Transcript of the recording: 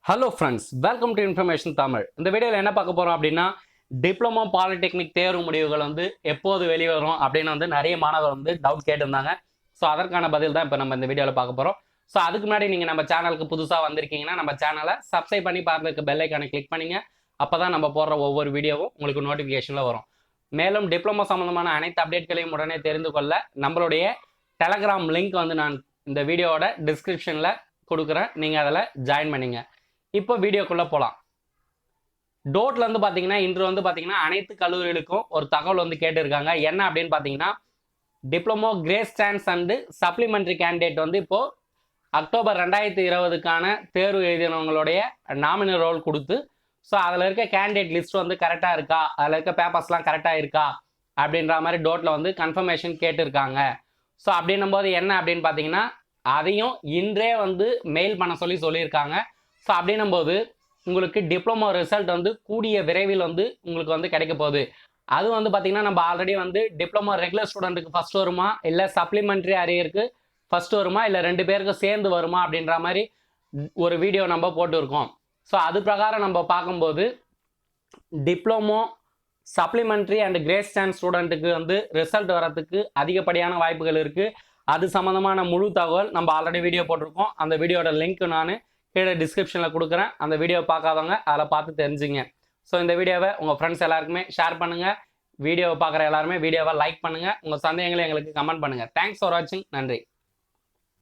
Hello friends, welcome to information Tamil. இந்த வீடியோவில் என்ன பார்க்க போகிறோம் அப்படின்னா, டிப்ளமோ பாலிடெக்னிக் தேர்வு முடிவுகள் எப்போது வெளிவரும் அப்படின்னு நிறைய மாணவர் டவுட் கேட்டிருந்தாங்க. ஸோ அதற்கான பதில் தான் இப்போ நம்ம இந்த வீடியோவில் பார்க்க போகிறோம். ஸோ அதுக்கு முன்னாடி நீங்கள் நம்ம சேனலுக்கு புதுசாக வந்திருக்கீங்கன்னா நம்ம சேனலை சப்ஸ்கிரைப் பண்ணி பார்த்துருக்க பெல் ஐக்கானை கிளிக் பண்ணிங்க. அப்போ தான் நம்ம போடுற ஒவ்வொரு வீடியோவும் உங்களுக்கு நோட்டிஃபிகேஷனில் வரும். மேலும் டிப்ளமோ சம்மந்தமான அனைத்து அப்டேட்களையும் உடனே தெரிந்து கொள்ள நம்மளுடைய டெலகிராம் லிங்க் நான் இந்த வீடியோவோட டிஸ்கிரிப்ஷனில் கொடுக்குறேன். நீங்கள் அதில் ஜாயின் பண்ணிங்க. இப்போ வீடியோக்குள்ளே போகலாம். டோட்லேருந்து பார்த்தீங்கன்னா இன்று பார்த்தீங்கன்னா அனைத்து கல்லூரிகளுக்கும் ஒரு தகவல் கேட்டிருக்காங்க. என்ன அப்படின்னு பார்த்தீங்கன்னா, diploma grace chance and supplementary candidate இப்போது அக்டோபர் 2020க்கான தேர்வு எழுதினவங்களுடைய நாமினல் ரோல் கொடுத்து, ஸோ அதில் இருக்க கேண்டிடேட் லிஸ்ட் கரெக்டாக இருக்கா, அதில் இருக்க பேப்பர்ஸ்லாம் கரெக்டாக இருக்கா அப்படின்ற மாதிரி டோட்டில் கன்ஃபர்மேஷன் கேட்டிருக்காங்க. ஸோ அப்படின்னும் போது என்ன அப்படின்னு பார்த்தீங்கன்னா, அதையும் இன்றே மெயில் பண்ண சொல்லியிருக்காங்க. ஸோ அப்படின்னும் போது உங்களுக்கு டிப்ளமோ ரிசல்ட் கூடிய விரைவில் உங்களுக்கு கிடைக்க போகுது. அது பார்த்தீங்கன்னா நம்ம ஆல்ரெடி டிப்ளமோ ரெகுலர் ஸ்டூடெண்ட்டுக்கு ஃபர்ஸ்ட் வருமா, இல்லை சப்ளிமெண்ட்ரி அரியருக்கு ஃபர்ஸ்ட் வருமா, இல்லை 2 பேருக்கு சேர்ந்து வருமா அப்படின்ற மாதிரி ஒரு வீடியோ நம்ம போட்டுருக்கோம். ஸோ அது பிரகாரம் நம்ம பார்க்கும்போது diploma supplementary and grace chance ஸ்டூடெண்ட்டுக்கு ரிசல்ட் வரத்துக்கு அதிகப்படியான வாய்ப்புகள் இருக்குது. அது சம்மந்தமான முழு தகவல் நம்ம ஆல்ரெடி வீடியோ போட்டிருக்கோம். அந்த வீடியோட லிங்க் நான் கீழே டிஸ்கிரிப்ஷனில் கொடுக்குறேன். அந்த வீடியோ பார்க்காதவங்க அதில் பார்த்து தெரிஞ்சுங்க. ஸோ இந்த வீடியோவை உங்கள் ஃப்ரெண்ட்ஸ் எல்லாருக்குமே ஷேர் பண்ணுங்கள். வீடியோவை பார்க்குற எல்லாருமே வீடியோவை லைக் பண்ணுங்கள். உங்கள் சந்தேகங்களை எங்களுக்கு கமெண்ட் பண்ணுங்கள். தேங்க்ஸ் ஃபார் வாட்சிங். நன்றி.